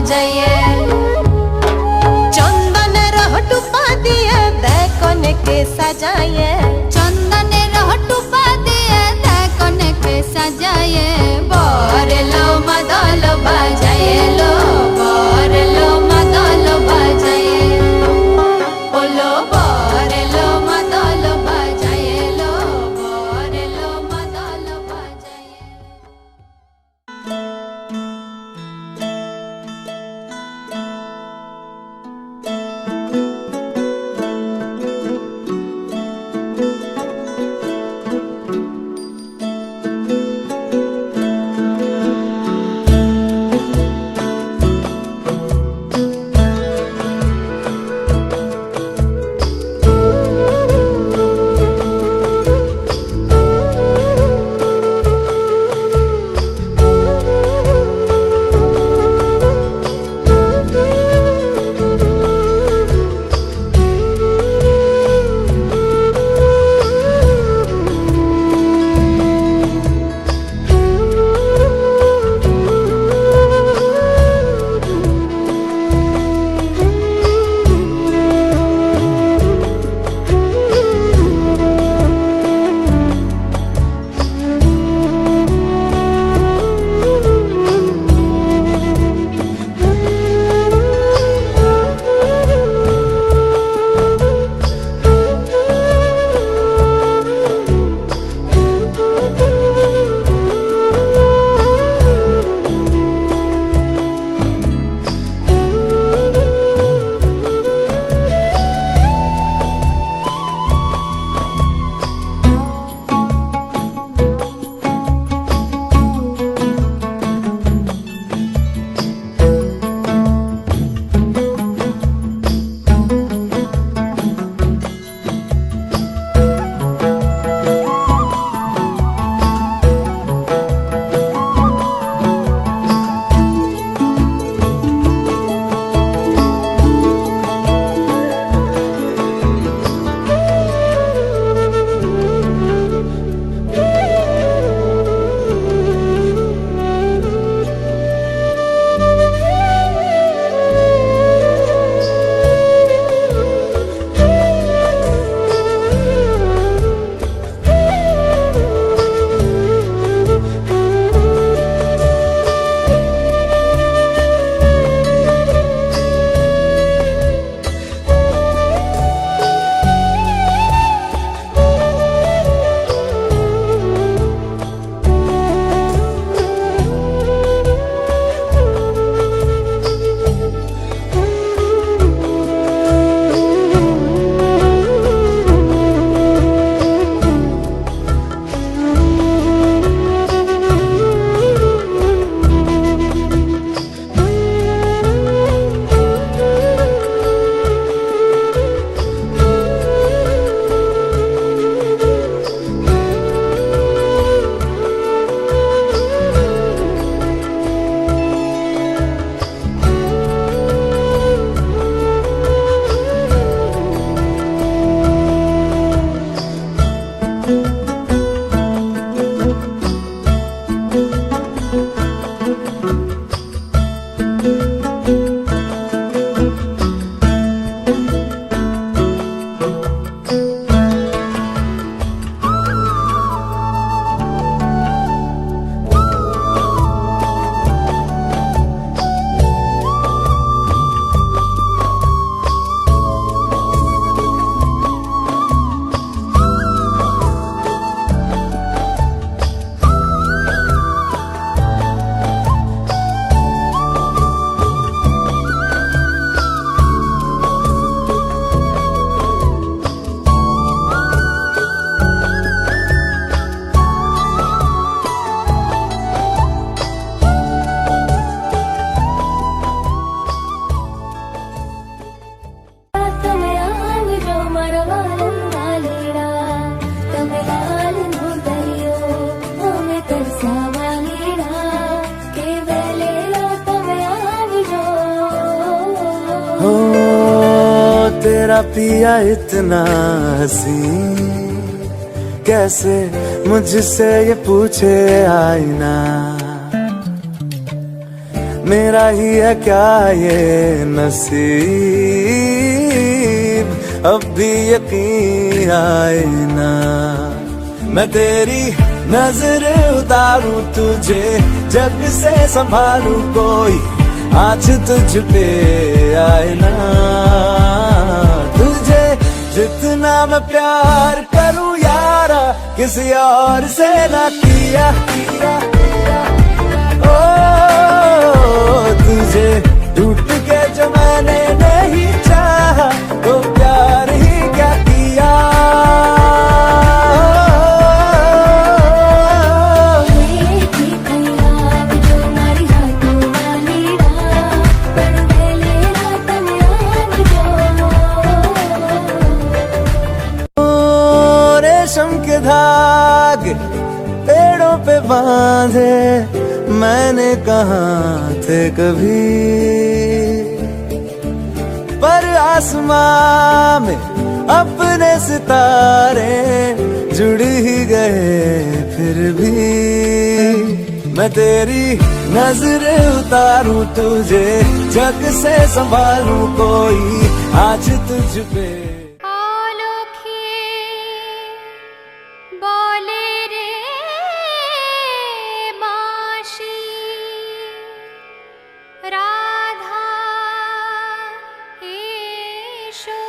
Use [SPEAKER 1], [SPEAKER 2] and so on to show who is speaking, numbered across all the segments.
[SPEAKER 1] বাজাইয়ে চন্দনের টুপা দিয়ে দেখনকে সাজাইয়ে চন্দনের টুপা দিয়ে দেখনকে সাজাইয়ে বরলো মাদল বাজাইয়ে লো বরলো মাদল বাজাইয়ে বলো বরলো মাদল বাজাইয়ে লো বরলো মাদল বাজাইয়ে।
[SPEAKER 2] तेरा पिया इतना हसीन, कैसे मुझसे ये पूछे आईना। मेरा ही है क्या ये नसीब, अब भी यकीन आए ना। मैं तेरी नजर उतारूं तुझे, जग से संभालूं कोई आज तुझ पे आए ना। तुझे जितना मैं प्यार करूं यारा, किसी और से ना किया। ओ तुझे टूट के जो मैंने नहीं चाहा, तो प्यार ही क्या किया। रेशम के धागे पेड़ों पे बांधे, मैंने कहाँ थे कभी, पर आसमां में अपने सितारे जुड़ ही गए फिर भी। मैं तेरी नजर उतारूं तुझे, जग से संभालूं कोई आज तुझ पे।
[SPEAKER 1] বলে রে বাঁশি রাধা এসো,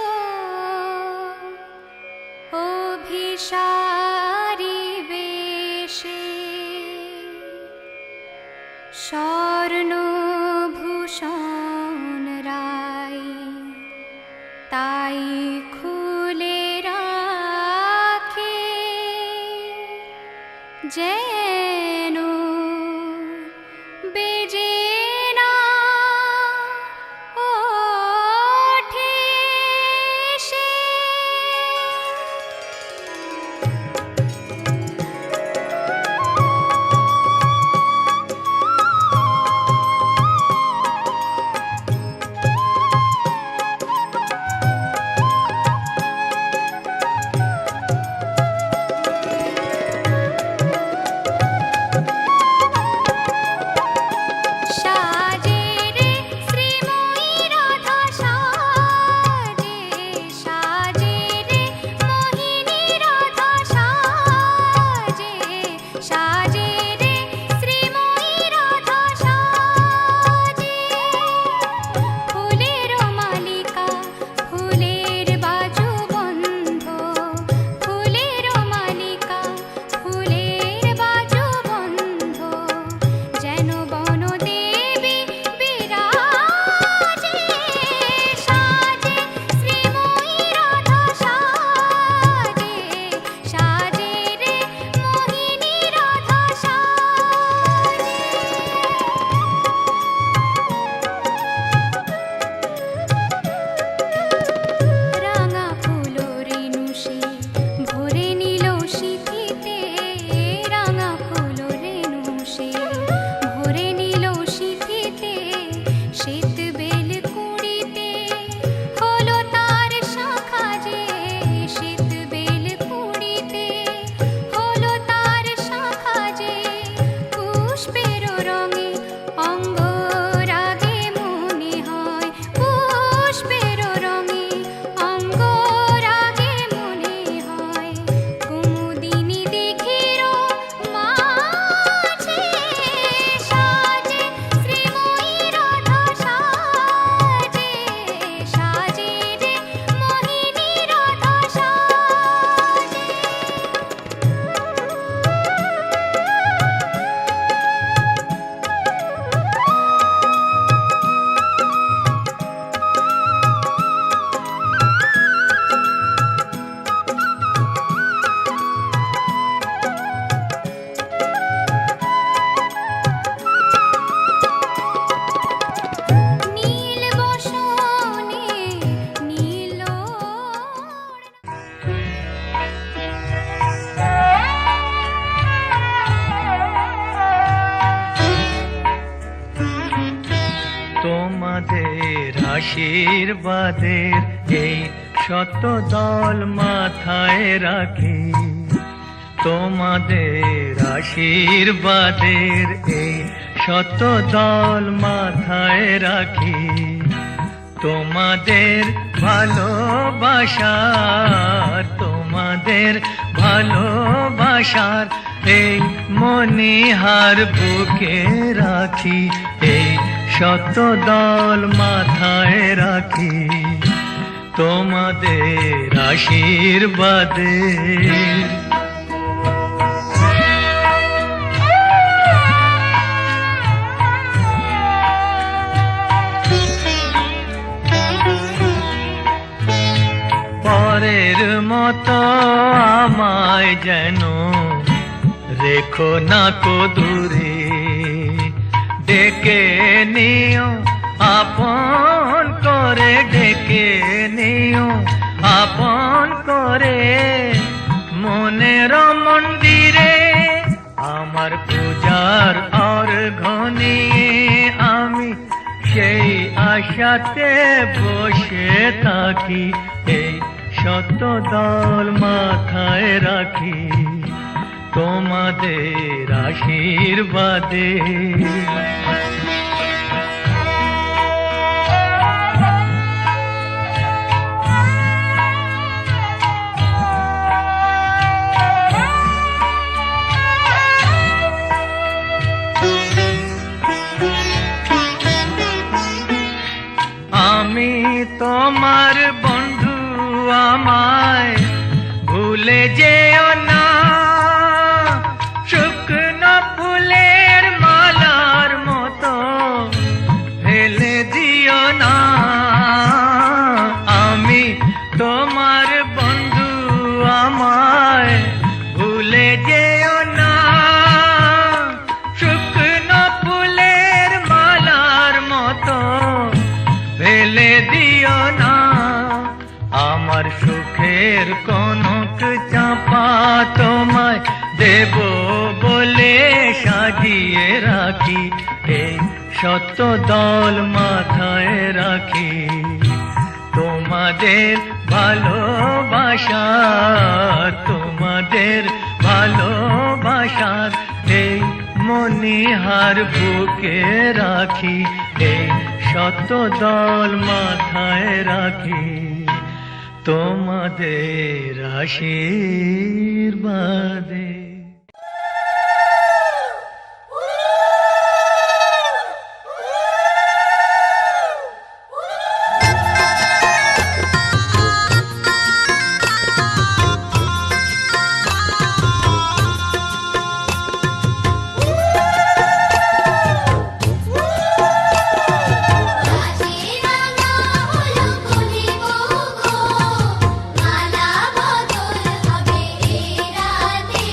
[SPEAKER 1] অভিসারী বেশে স্বর্ণভূষণ রায়, তাই খুলে যেন বেজে না ওঠে সে।
[SPEAKER 3] তোমাদের আশীর্বাদের এই শত দল মাথায় রাখি, তোমাদের আশীর্বাদের এই শত দল মাথায় রাখি তোমাদের ভালোবাসার, তোমাদের ভালোবাসার এই মনিহার বুকে রাখি, এই শত দল মাথায় রাখি তোমাদের আশীর্বাদে। পরের মতো আমায় যেন রেখো না কো দূরে, ডেকে নিও আপন করে, ডেকে নিও আপন করে মনের মন্দিরে। আমার পূজার অর্ঘ্য নিয়ে আমি সেই আশাতে বসে থাকি, এই শত দল মাথায় রাখি তোমাদের আশীর্বাদে। আমি তোমার বন্ধু, আমায় ভুলে যেও না, শুকনো ফুলের মালার মতো ফেলে দিও না। আমি তোমার বন্ধু, আমায় ভুলে যেও না, শুকনো ফুলের মালার মতো ফেলে দিও না। আমার সুখের কনক চাপা তোমায় দেব বলে সাজিয়ে রাখি, এই শত দল মাথায় রাখি তোমাদের ভালোবাসার, তোমাদের ভালোবাসার এই মনিহার বুকে রাখি, এই শত দল মাথায় রাখি তোমাদের আশীর্বাদে।
[SPEAKER 1] মালা বদল হবে এ রাতে।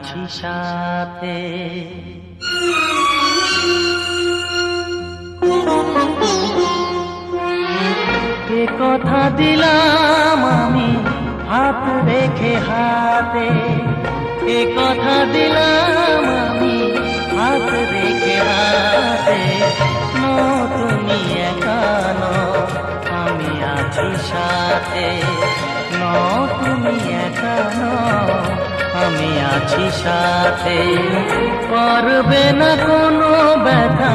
[SPEAKER 4] আছি সাথে। এ কথা দিলাম আমি হাত রেখে হাতে, এ কথা দিলাম আমি হাত রেখে হাতে। তুমি একা নও, আমি আছি সাথে। তুমি একা নও, আমি আছি সাথে। পারবে না কোনো ব্যথা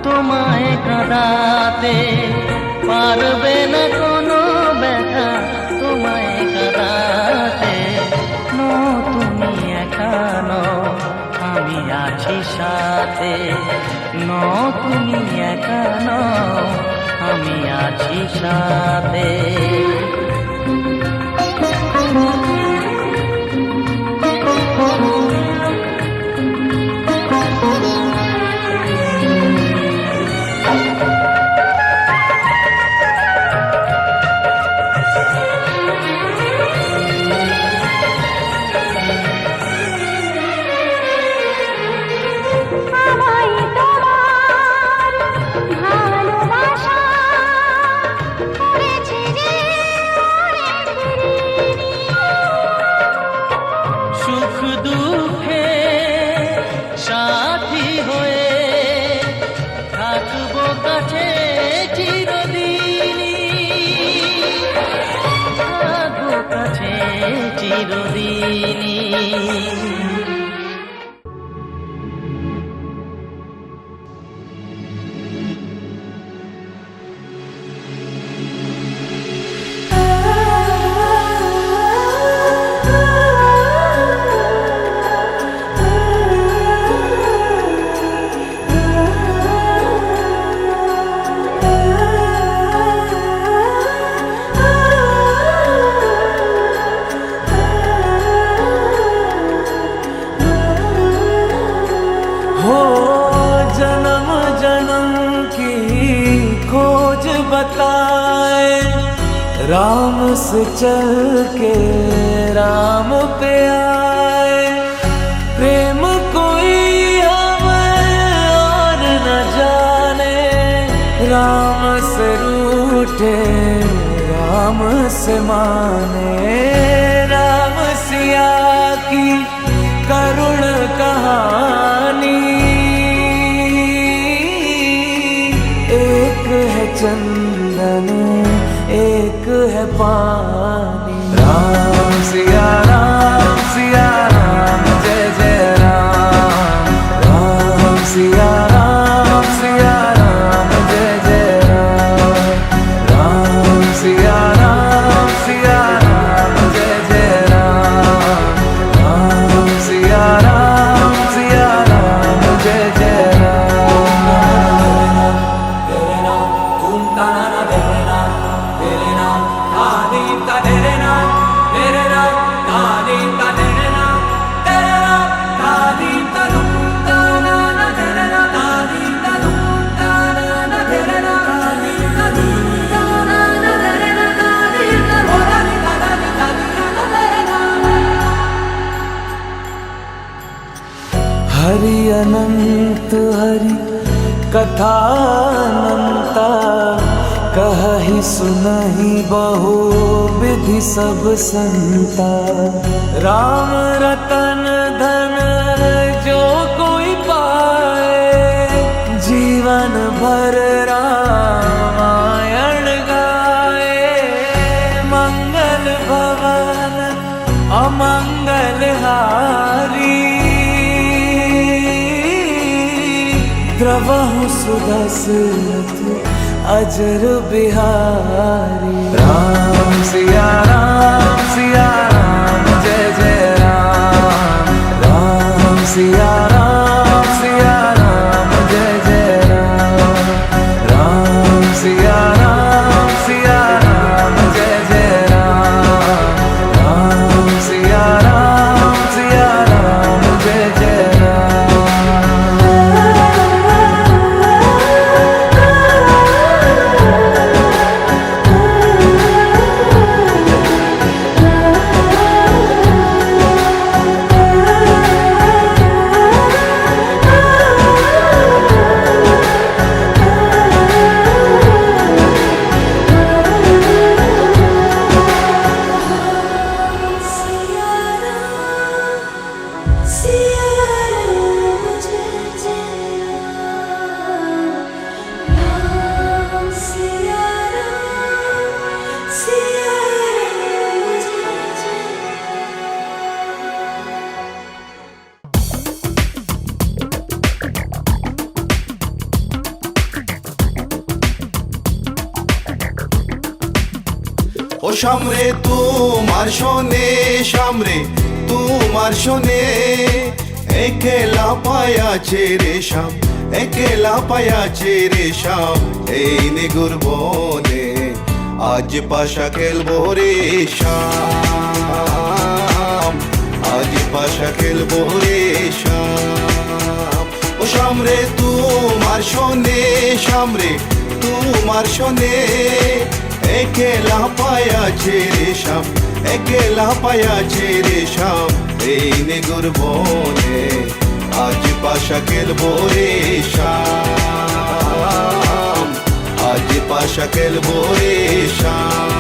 [SPEAKER 4] তোমায় কাঁদাতে, পারবে না কোনো ব্যথা তোমায় কাঁদাতে। তুমি একা নও, আমি আছি সাথে। তুমি একা নও, আমি আছি সাথে। সুখ দুঃখে সাথী হয়ে থাকবো কাছে চিরদিনই, থাকবো কাছে চিরদিনই।
[SPEAKER 2] हो जन्म जन्म की खोज बताए, राम से चल के राम पे आए। प्रेम कोई हमें और न जाने, राम से रूठे राम से माने। राम सिया की करुण कहानी, एक है चंदन एक है पानी। राम सिया राम जय जय राम। राम सिया राम जय जय राम। राम सिया राम जय जय राम। राम सिया राम जय जय राम। तेरे नाम ओम ताना तेरे नाम आदि का तेरे नाम आदि का तेरे नाम आदि का रूम ताना तेरे नाम आदि का रूम ताना तेरे नाम आदि का रूम ताना तेरे नाम आदि का होदानी ताना तेरे नाम। हरि अनंत हरि कथा अनंता, कहि सुनहि बहु विधि सब संता। राम रतन धन जो कोई पाए, जीवन भर रामायण गाए। मंगल भवन अमंगल हारी, द्रवहु सुदशरथ अजर बिहारी। राम सिया राम जय जय राम। राम सिया राम जय जय राम। राम सिया राम जय जय राम। राम सिया राम जय जय राम।
[SPEAKER 5] ও সামরে তোমার শোনে, সামরে তোমার শোনে, একলা পায়াছে রে শাম, একলা পায়াছে রে শাম, এই নিগুর বনে আজ পাশা খেলবো রে শাম, আজ পাশা খেলবো রে শাম। ও সামরে তোমার শোনে, সামরে তোমার শোনে, একলা পায়াছে রে শাম, একলা পায়াছে রে শাম, এই নিগুর বনে আজ পাশা খেলবো রে শাম, আজ পাশা খেলবো রে শাম।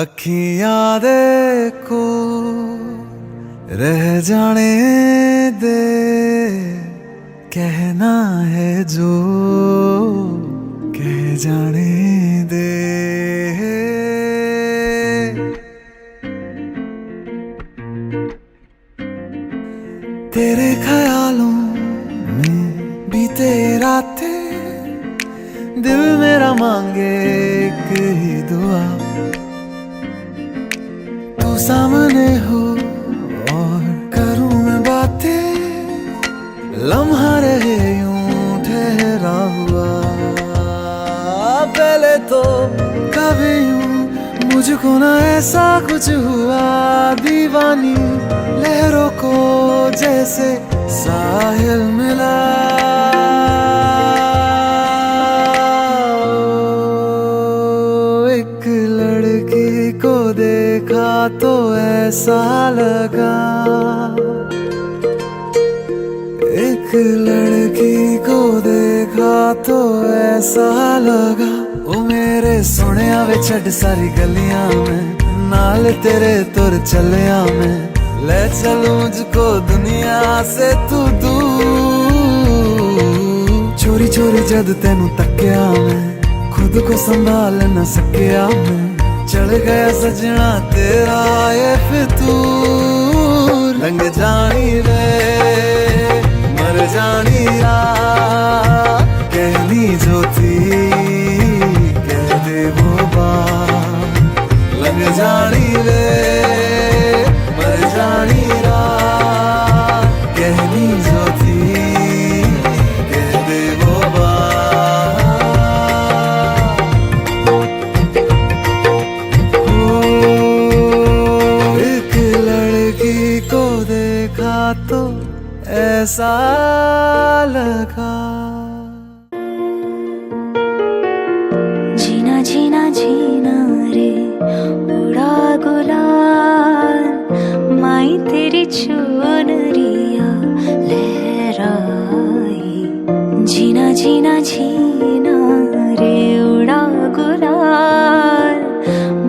[SPEAKER 6] अखियां देखो रह जाने दे, कहना है जो कह जाने दे। तेरे ख्यालों में बीते रातें, दिल मेरा मांगे एक ही दुआ, तू सामने हो और करूं मैं बातें, लम्हा रहे यूं ठहरा हुआ। पहले तो कभी यूं मुझको ना ऐसा कुछ हुआ, दीवानी लहरों को जैसे साहिल मिला। एक लड़की को देखा तो ऐसा लगा, एक लड़की को देखा तो ऐसा लगा, ओ मेरे सोनिया वे छड़ सारी गलियां में, नाल तेरे तुर चलिया मैं, ले चलूं मुझको दुनिया से तू दूर। चोरी चोरी जद तेनू तक्या मैं, खुद को संभाल न सकिया मैं, चढ़ गया सजना तेरा ये फितूर। रंग जानी रे मर जानी रात, कहनी जो थी कह दे वो बात। लग जानी रे मर जानी रात, कहनी जो थी कह दे वो बात। एक लड़की को देखा तो ऐसा लगा।
[SPEAKER 1] जीना जीना जीना रे उड़ा गुलाल, माई तेरी चुनरिया लहराई। जीना जीना जीना रे उड़ा गुलाल,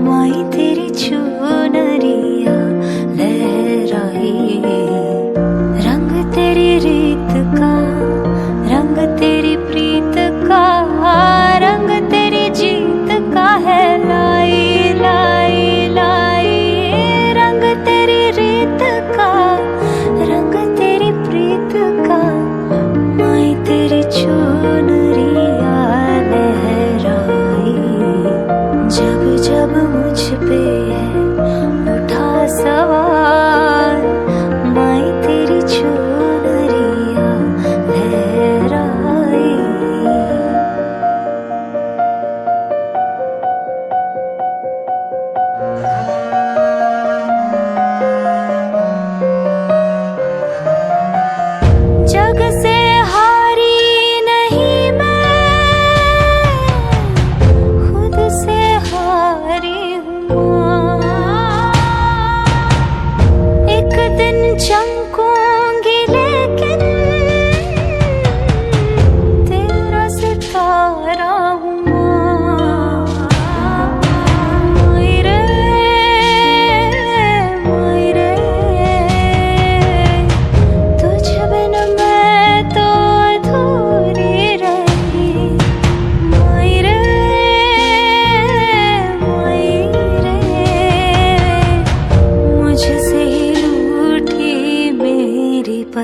[SPEAKER 1] माई तेरी चुनरिया लहराई।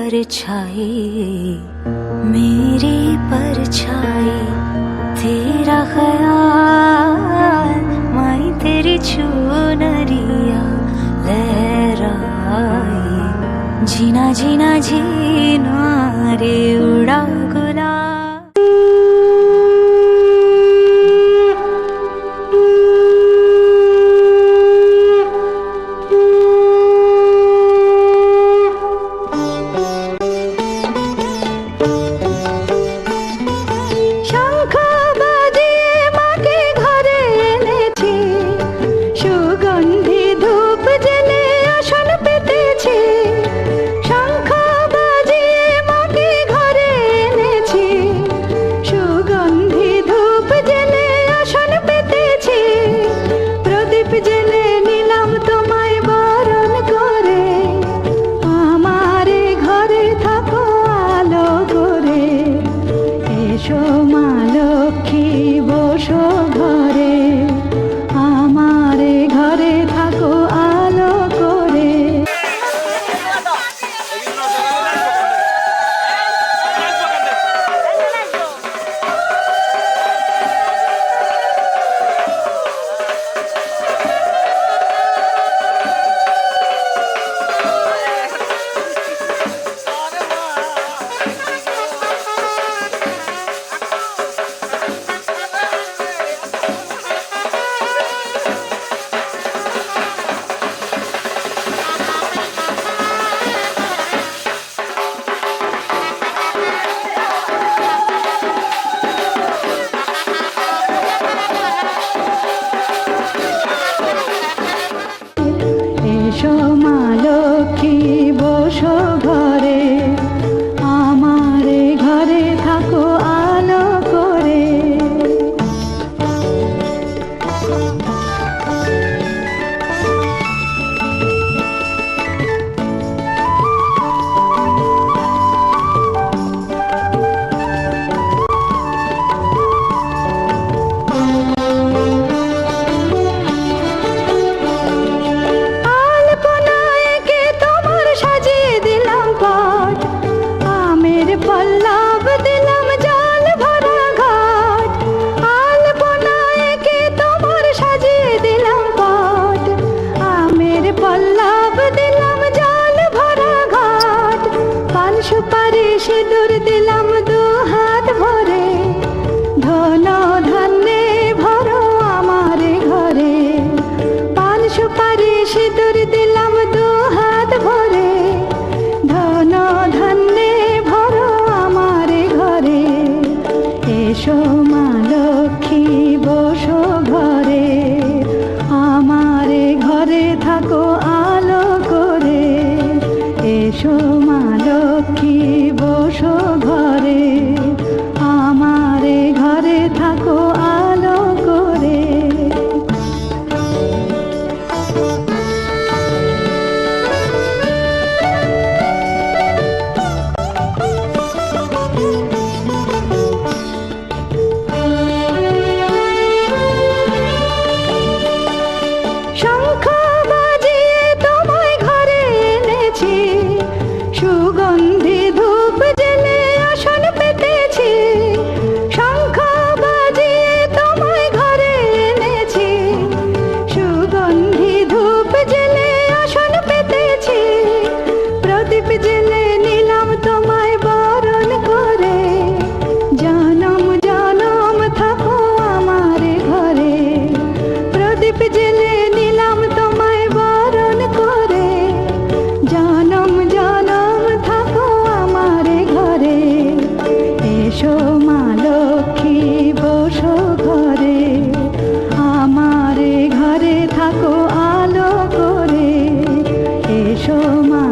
[SPEAKER 1] परछाई मेरी परछाई तेरा ख्याल माई तेरी चुनरिया लहराई जीना जीना जीना रे उड़ा गुलाल
[SPEAKER 7] সিঁদুর দিলাম দু হাত ভরে ধন ধান্যে ভরো আমার ঘরে পান সুপারি সিঁদুর দিলাম দু হাত ভরে ধন ধান্যে ভরো আমার ঘরে এসো মা লক্ষ্মী বসো ঘরে আমার ঘরে থাকো আলো করে এসো মা লক্ষ্মী বসো ঘরে আমার ঘরে থাকো আলো করে শঙ্খ বাজিয়ে তোমায় ঘরে এনেছি সুগন্ধি ধূপ জেলে আসন পেতেছি শঙ্খ বাজিয়ে তোমায় ঘরে এনেছি সুগন্ধি ধূপ জেলে আসন পেতেছি প্রদীপ জেলে নিলাম তোমায় বরণ করে জনম জনম থাকো আমার ঘরে প্রদীপ জেলে নিলাম তোমায় বরণ করে জনম জনম থাকো আমার ঘরে এসো মা লক্ষ্মী বসো ঘরে আমার ঘরে থাকো আলো করে এসো মা